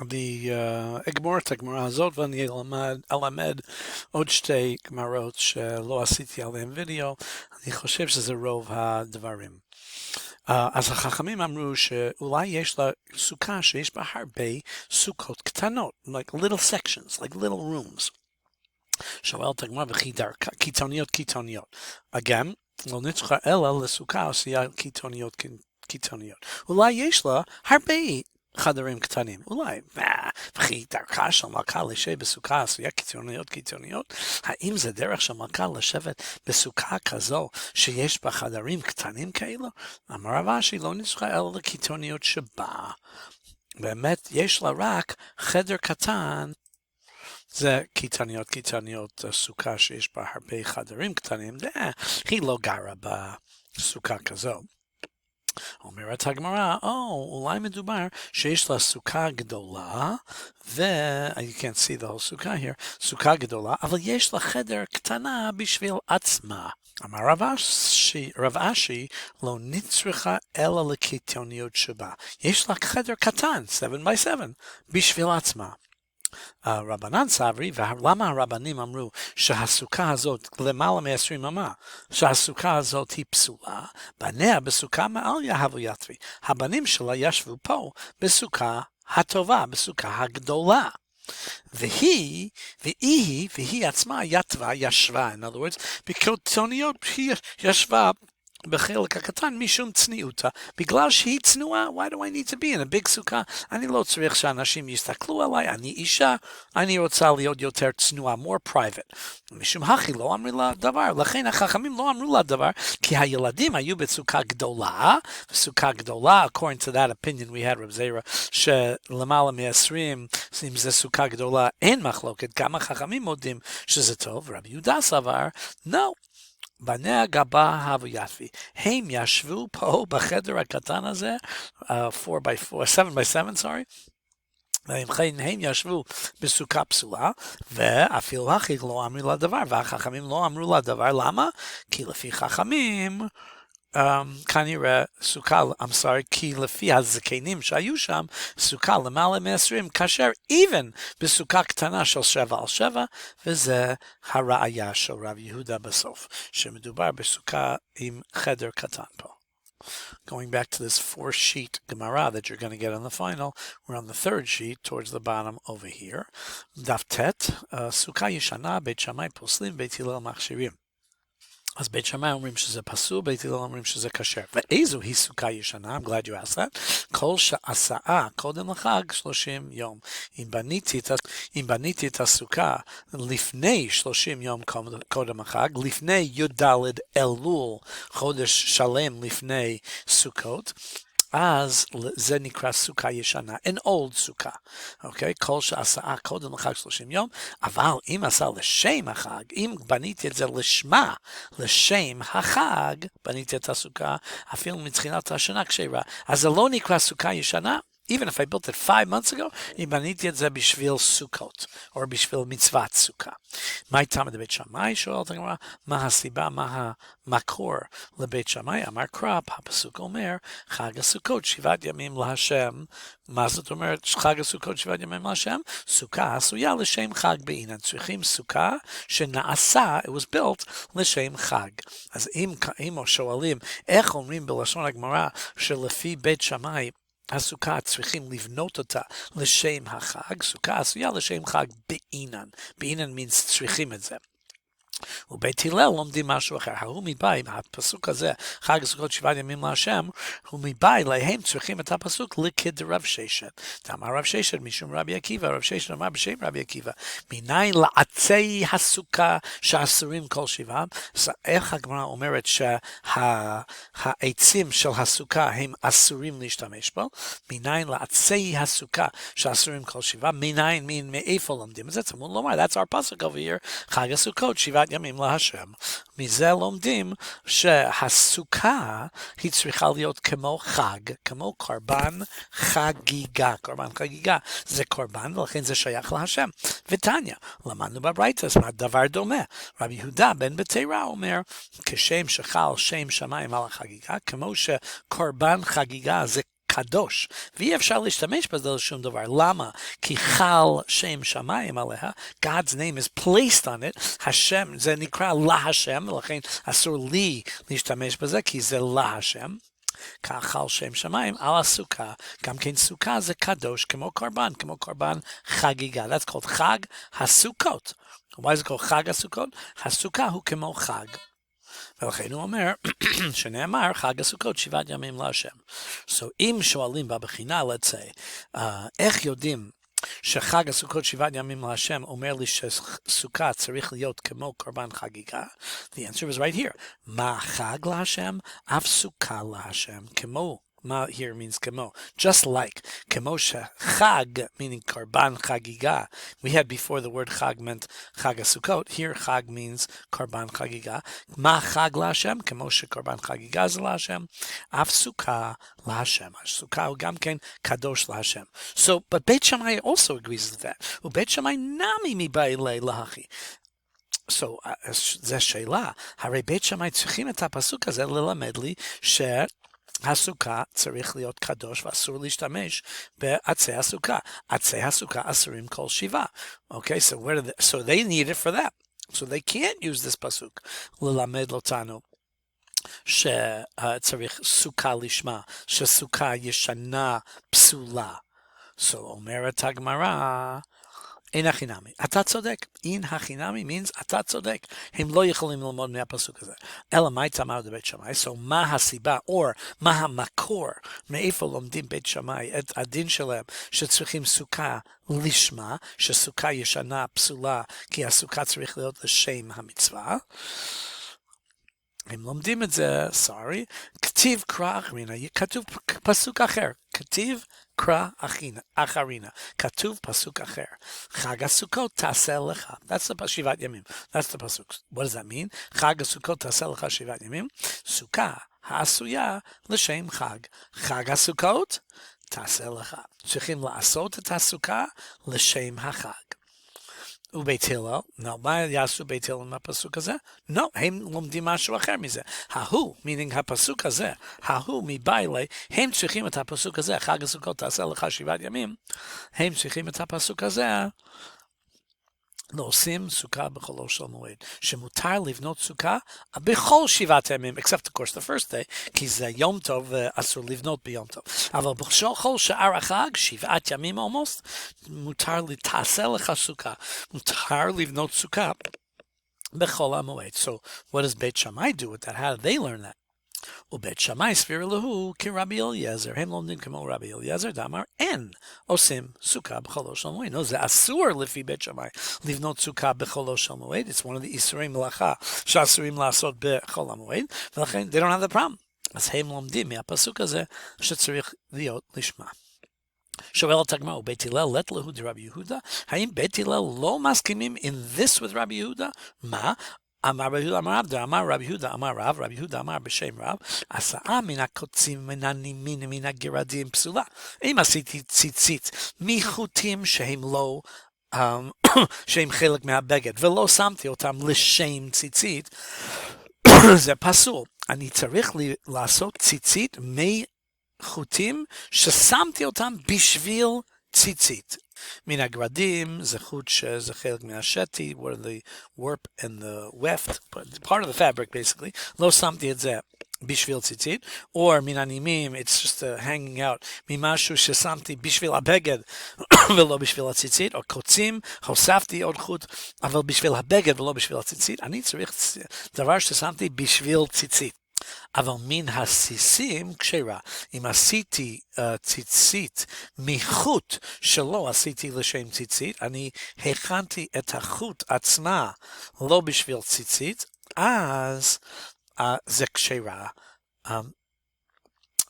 אני אגמור את הגמרא הזאת ואני אלמד עוד שתי גמרות שלא עשיתי עליהן וידאו. אני חושב שזה רוב הדברים. אז החכמים אמרו שאולי יש לה סוכה שיש בה הרבה סוכות קטנות, like little sections, like little rooms. שואלת הגמרא וכי דרכה, קיצוניות. אגם, לא נצחה אלא לסוכה עשייה קיצוניות. אולי יש לה הרבה חדרים קטנים, אולי, וכי דרכה של מלכה לשבת בסוכה עשויה קיצוניות, האם זה דרך של מלכה לשבת בסוכה כזו שיש בה חדרים קטנים כאלו? אמר רב אשי, לא נצחה אלא לקיצוניות שבה. באמת יש לה רק חדר קטן, זה קיצוניות סוכה שיש בה הרבה חדרים קטנים, היא לא גרה בסוכה כזו. אומרת הגמרא, אולי מדובר שיש לה סוכה גדולה, I can't see the whole סוכה here, סוכה גדולה, אבל יש לה חדר קטנה בשביל עצמה. אמר רב אשי, לא נצרכה אלא לקיצוניות שבה. יש לה חדר קטן, 7x7, בשביל עצמה. רבנן סברי, ולמה הרבנים אמרו שהסוכה הזאת למעלה מ-20 אמה, שהסוכה הזאת היא פסולה, בניה בסוכה מעל יהבו יתרי. הבנים שלה ישבו פה בסוכה הטובה, בסוכה הגדולה. והיא עצמה ישבה, in other words, בקיצוניות היא ישבה בחלק הקטן משום צניעותה, בגלל שהיא צנועה, why do I need to be in a big סוכה? אני לא צריך שאנשים יסתכלו עליי, אני אישה, אני רוצה להיות יותר צנועה, more private. משום הכי לא אמרו לה דבר, לכן החכמים לא אמרו לה דבר, כי הילדים היו בסוכה גדולה, according to that opinion we had רב זירא, שלמעלה מ-20, אם זה סוכה גדולה, אין מחלוקת, גם החכמים מודים שזה טוב, רבי יהודה סבר, no. בניה גבה הבו יתרי. הם ישבו פה בחדר הקטן הזה, 7x7, הם ישבו בסוכה פסולה, ואפילו הכי לא אמרו לה דבר, והחכמים לא אמרו לה דבר, למה? כי לפי חכמים, כנראה סוכה, כי לפי הזקנים שהיו שם, סוכה למעלה מ-20, כאשר even בסוכה קטנה של 7x7, וזה הראיה של רב יהודה בסוף, שמדובר בסוכה עם חדר קטן פה. Going back to this 4-sheet Gemara that you're going to get on the final, we're on the third sheet towards the bottom over here. Daf Tet, סוכה ישנה, בית שמאי פוסלים, בית הלל מכשירים. אז בית שמאי אומרים שזה פסול, בית הלל אומרים שזה כשר. ואיזו היא סוכה ישנה? I'm glad you asked that. כל שעשה קודם לחג 30 יום. אם בניתי את הסוכה לפני 30 יום קודם החג, לפני י"ד אלול, חודש שלם לפני סוכות, אז זה נקרא סוכה ישנה, an old סוכה, אוקיי? כל שעשה קודם לחג 30 יום, אבל אם עשה לשם החג, אם בניתי את זה לשמה, לשם החג, בניתי את הסוכה, אפילו מתחילת השנה כשרה, אז זה לא נקרא סוכה ישנה, even if I built it 5 months ago, אם בניתי את זה בשביל סוכות, או בשביל מצוות סוכה. מה הייתה לבית שמאי? שואלת הגמרא, מה הסיבה, מה המקור לבית שמאי? אמר קרא, הפסוק אומר, חג הסוכות 7 ימים להשם. מה זאת אומרת חג הסוכות 7 ימים להשם? סוכה עשויה לשם חג בעינן. צריכים סוכה שנעשה, it was built, לשם חג. אז אם שואלים, איך אומרים בלשון הגמרא שלפי בית שמאי, הסוכה צריכים לבנות אותה לשם החג, סוכה עשויה לשם חג בעינן. בעינן means צריכים את זה. ובית הלל לומדים משהו אחר. הוא מבית, הפסוק הזה, חג הסוכות 7 ימים להשם, הוא מבית, להם צריכים את הפסוק לכדרב ששת. אמר רב ששת משום רבי עקיבא, רב ששת אמר בשם רבי עקיבא, מניין לעצי הסוכה שאסורים כל 7? איך הגמרא אומרת שהעצים של הסוכה הם אסורים להשתמש בו? מניין לעצי הסוכה שאסורים כל 7? מניין, מאיפה לומדים? אז זה צמוד לומר, that's our pasuk over here, חג הסוכות 7 ימים להשם. מזה לומדים שהסוכה היא צריכה להיות כמו חג, כמו קורבן חגיגה. קורבן חגיגה זה קורבן ולכן זה שייך להשם. ותניא, למדנו בברייתא, מה דבר דומה? רבי יהודה בן בתירא אומר, כשם שחל שם שמיים על החגיגה, כמו שקורבן חגיגה זה קדוש, ואי אפשר להשתמש בזה לשום דבר. למה? כי חל שם שמיים עליה, God's name is placed on it, השם, זה נקרא להשם, ולכן אסור לי להשתמש בזה, כי זה להשם. כך חל שם שמיים על הסוכה, גם כן סוכה זה קדוש כמו קורבן חגיגה. That's called חג הסוכות. Why is it called חג הסוכות? הסוכה הוא כמו חג. ולכן הוא אומר, שנאמר חג הסוכות 7 ימים להשם. So אם שואלים בבחינה, let's say, איך יודעים שחג הסוכות 7 ימים להשם אומר לי שסוכה צריך להיות כמו קורבן חגיגה? The answer is right here. מה חג להשם? אף סוכה להשם. כמו. Ma here means כמו. Just like כמו שחג, meaning korban chagiga. We had before the word chag meant chag asukot. Here chag means korban chagiga. Ma chag laHashem, כמו שkorban chagiga זה laHashem. Af sukkah laHashem. Sukkah הוא גם כן kadosh laHashem. So, but Beit Shammai also agrees with that. ובית שמאי נמי מבעילי להכי. So, זה שאלה. הרי בית שמאי צריכים את הפסוק הזה ללמד לי הסוכה צריך להיות קדוש ואסור להשתמש בעצי הסוכה. עצי הסוכה אסורים כל 7. Okay, so they need it for that. So they can't use this pasuk ללמד אותנו שצריך סוכה לשמה, שסוכה ישנה פסולה. So אומרת הגמרא, אין החינמי. אתה צודק. אין החינמי means אתה צודק. הם לא יכולים ללמוד מהפסוק הזה. אלא מה יתאמר בבית שמאי? So מה הסיבה, או מה המקור, מאיפה לומדים בית שמאי את הדין שלהם שצריכים סוכה לשמה, שסוכה ישנה פסולה, כי הסוכה צריך להיות לשם המצווה. הם לומדים את זה, כתיב קרא אחרינה, כתוב פסוק אחר, כתיב קרא אחרינה, כתוב פסוק אחר, חג הסוכות תעשה לך, that's the 7 ימים, that's the pasuk. What does that mean? חג הסוכות תעשה לך 7 ימים, סוכה העשויה לשם חג, חג הסוכות תעשה לך, צריכים לעשות את הסוכה לשם החג. ובית הלל, מה יעשו בית הלל מהפסוק הזה? לא, הם לומדים משהו אחר מזה. ההוא, meaning הפסוק הזה, ההוא מבעילי, הם צריכים את הפסוק הזה, חג הסוכות תעשה לך 7 ימים, הם צריכים את הפסוק הזה, לעושים סוכה בחולו של מועד, שמותר לבנות סוכה בכל 7 ימים, except of course the first day, כי זה יום טוב ואסור לבנות ביום טוב. אבל בכל שאר החג, 7 ימים almost, מותר תעשה לך סוכה, מותר לבנות סוכה בכל המועד. So what does בית שמאי do with that? How did they learn that? ובית שמאי סביר להו כרבי אליעזר, הם לומדים כמו רבי אליעזר, דאמר אין עושים סוכה בחולו של מועד. No, זה אסור לפי בית שמאי לבנות סוכה בחולו של מועד. It's one of the איסורי מלאכה שאסורים לעשות בחול המועד, ולכן they don't have the problem. אז הם לומדים מהפסוק הזה שצריך להיות לשמה. שואלת הגמרא, ובית הלל לית להו דרבי יהודה, האם בית הלל לא מסכימים in this with רבי יהודה? מה? אמר רבי יהודה אמר רב, אמר רבי יהודה אמר רב, רבי יהודה אמר בשם רב, הסעה מן הקוצים, מן הנימין, מן הגרדים פסולה. אם עשיתי ציצית מחוטים שהם לא, שהם חלק מהבגד, ולא שמתי אותם לשם ציצית, זה פסול. אני צריך לעשות ציצית מחוטים ששמתי אותם בשביל ציצית. מן הגרדים זה חוט שזה חלק מהשתי, where the warp and the weft, part of the fabric basically, לא שמתי את זה בשביל ציצית, or מן הנימים, it's just hanging out, ממשהו ששמתי בשביל הבגד ולא בשביל הציצית, או קוצים, הוספתי עוד חוט, אבל בשביל הבגד ולא בשביל הציצית, אני צריך דבר ששמתי בשביל ציצית. אבל מן הסיסים כשרה, אם עשיתי ציצית מחוט שלא עשיתי לשם ציצית, אני הכנתי את החוט עצמה לא בשביל ציצית, אז זה כשרה.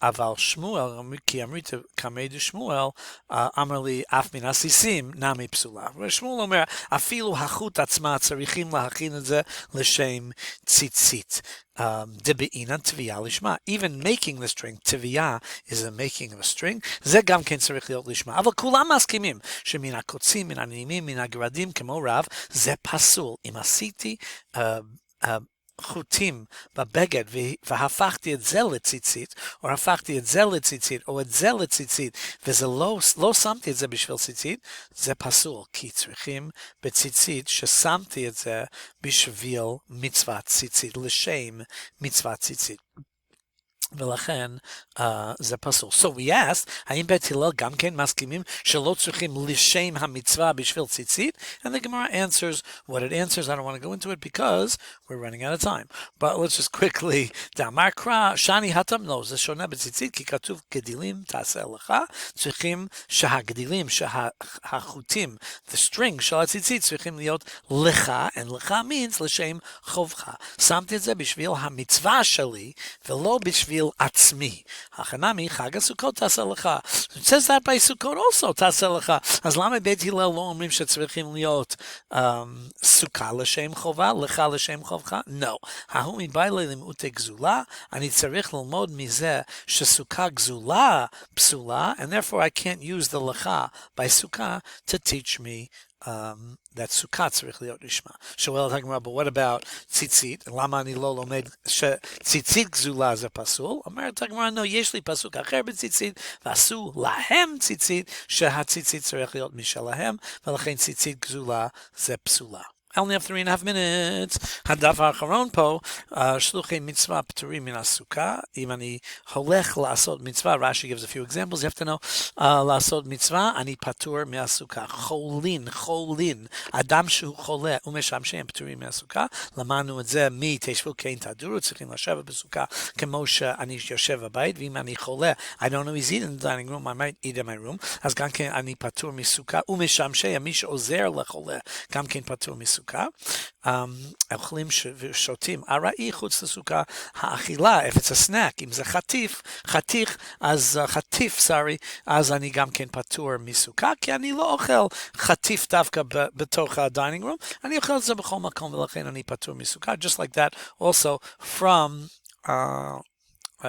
אבל שמואל, כי אמרית כמד שמואל, אמר לי אף מן הסיסים נמי פסולה. ושמואל אומר, אפילו החוט עצמה צריכים להכין את זה לשם ציצית. דבעינן תביעה לשמה. Even making the string, תביעה is a making of a string, זה גם כן צריך להיות לשמה. אבל כולם מסכימים שמן הקוצים, מן הנימים, מן הגרדים, כמו רב, זה פסול. אם עשיתי חוטים בבגד והפכתי את זה לציצית, או הפכתי את זה לציצית, או את זה לציצית, וזה לא שמתי את זה בשביל ציצית, זה פסול, כי צריכים בציצית ששמתי את זה בשביל מצוות ציצית, לשם מצוות ציצית. ולכן זה פסול. So we asked, האם בית הלל גם כן מסכימים שלא צריכים לשם המצווה בשביל ציצית? And the Gemara answers what it answers. I don't want to go into it because we're running out of time. But let's just quickly, דאמר קרא, שני התם, לא, זה שונה בציצית, כי כתוב גדילים תעשה לך, צריכים שהגדילים, שהחוטים, the string של הציצית צריכים להיות לך, and לך means לשם חובך. שמתי את זה בשביל המצווה שלי, ולא בשביל עצמי. החנמי, חג הסוכות תעשה לך. It says that by סוכות also תעשה לך. אז למה בית הלל לא אומרים שצריכים להיות סוכה לשם חובה, לך לשם חובך? No. ההוא מבא ללימודי גזולה, אני צריך ללמוד מזה שסוכה גזולה פסולה, and therefore I can't use the לך by סוכה to teach me that סוכה צריך להיות לשמה. שואלת הגמרא, but what about ציצית? למה אני לא לומד שציצית גזולה זה פסול? אומרת הגמרא, no, יש לי פסוק אחר בציצית, ועשו להם ציצית, שהציצית צריך להיות משלהם, ולכן ציצית גזולה זה פסולה. I only have 3.5 minutes. הדף האחרון פה, שלוחי מצווה פטורים מן הסוכה. אם אני הולך לעשות מצווה, Rashi gives a few examples, you have to know, לעשות מצווה, אני פטור מהסוכה. חולין, אדם שהוא חולה, ומשמשם פטורים מהסוכה. למדנו את זה מתשבו כן תדורו, צריכים לשבת בסוכה, כמו שאני יושב בבית, ואם אני חולה, I don't know he's eating in the dining room, I might eat in my room, אז גם כן אני פטור מסוכה, ומשמשם, מי שעוזר לחולה, גם כן פטור מסוכה. אוכלים ושותים ארעי חוץ לסוכה, האכילה, if it's a snack, אם זה חטיף, אז אני גם כן פטור מסוכה, כי אני לא אוכל חטיף דווקא בתוך הדיינינג רום, אני אוכל את זה בכל מקום, ולכן אני פטור מסוכה, just like that also from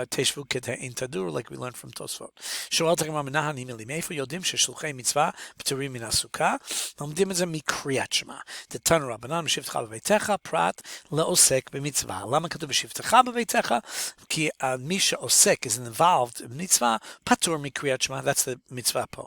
תשבו כתאין תדור, like we learned from תוספות. שואלת הגמרא מנהני מילי, מאיפה יודעים ששלוחי מצווה פטורים מן הסוכה? לומדים את זה מקריאת שמע. דתנו רבנן, בשבתך בביתך, פרט לעוסק במצווה. למה כתוב בשבתך בביתך? כי מי שעוסק is involved במצווה, פטור מקריאת שמע, that's the מצווה פה,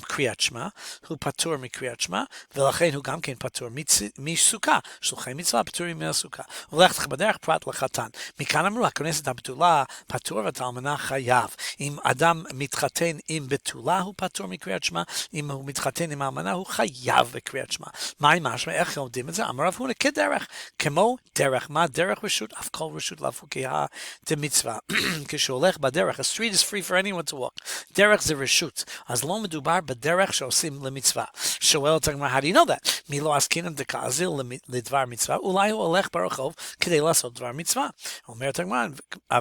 קריאת שמע, הוא פטור מקריאת שמע, ולכן הוא גם כן פטור מסוכה, שלוחי מצווה פטורים מן הסוכה. ולכתך בדרך פרט לחתן. מכאן אמרו, הכנסת הבתולה, פטור והאלמנה חייב. אם אדם מתחתן עם בתולה, הוא פטור מקריאת שמע. אם הוא מתחתן עם האלמנה, הוא חייב בקריאת שמע. מה עם משמע? איך יודעים את זה? אמר רב הונא כדרך. כמו דרך. מה דרך רשות? אף כל רשות להפוקיה דמצווה. כשהוא הולך בדרך, a street is free for anyone to walk. דרך זה רשות. אז לא מדובר בדרך שעושים למצווה. שואלת הגמרא, how do you know that? מי לא עסקינן דקאזיל לדבר מצווה? אולי הוא הולך ברחוב כדי לעשות דבר מצווה. אומרת הגמרא,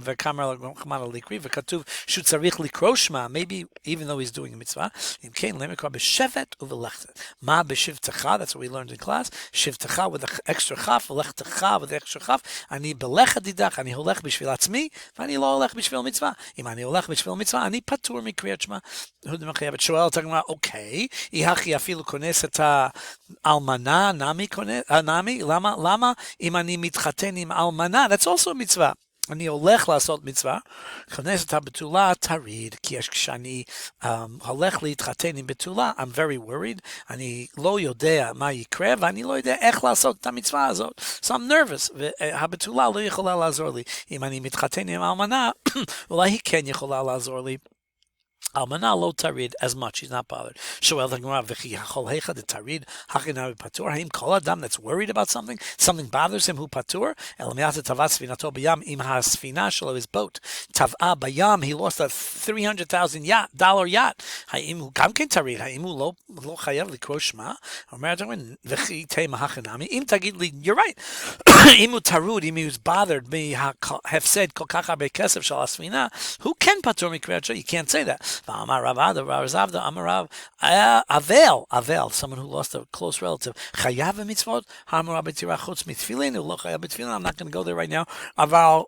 וכמה וכתוב שהוא צריך לקרוא שמע, maybe even though he's doing a מצווה, אם כן, למקרא בשבט ובלכת. מה בשבתך? That's what we learned in class. שבתך with extra כף, ולכתך with extra כף. אני בלכת דידך, אני הולך בשביל עצמי, ואני לא הולך בשביל מצווה. אם אני הולך בשביל מצווה, אני פטור מקריאת שמע. הוא מחייבת. שואלת הגמרא, אוקיי, היא הכי אפילו כונס את האלמנה, נמי, למה אם אני מתחתן עם אלמנה, that's also מצווה. אני הולך לעשות מצווה, כונס את הבתולה תריד, כי כשאני הולך להתחתן עם בתולה, I'm very worried, אני לא יודע מה יקרה, ואני לא יודע איך לעשות את המצווה הזאת, so I'm nervous, והבתולה לא יכולה לעזור לי. אם אני מתחתן עם אלמנה, אולי היא כן יכולה לעזור לי. אלמנה לא תריד as much, she's not bothered. שואלת הגמרא, וכי יכול היכא דתריד, הכי נמי פטור? האם כל אדם that's worried about something bothers him, הוא פטור? אלא מעט טבע ספינתו בים, אם הספינה שלו is boat, טבעה בים, he lost a $300,000 yacht, האם הוא גם כן תריד? האם הוא לא חייב לקרוא שמע? אומרת הגמרא, וכי תימא הכי נמי, אם תגיד לי, you're right, אם הוא תרוד, אם הוא bothered מהפסד כל כך הרבה כסף של הספינה, הוא כן פטור מקריאת שמע, you can't say that. ואמר רב עדה, רב זבדה, אמר רב, אבל, someone who lost a close relative, חייב במצוות, אמר רב בתירה חוץ מתפילין, הוא לא חייב בתפילין, I'm not going to go there right now, אבל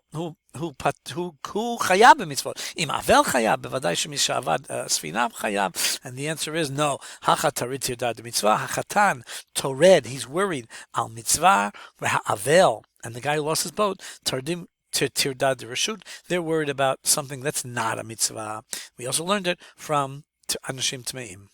הוא חייב במצוות. אם אבל חייב, בוודאי שמי שעבד ספינה חייב, and the answer is no. הכא תריד תרדה דמצווה, החתן תורד, he's worried על מצווה, והאבל, and the guy who lost his boat, tardim tirdad reshut, they're worried about something that's not a mitzvah. We also learned it from Anashim Tmeim.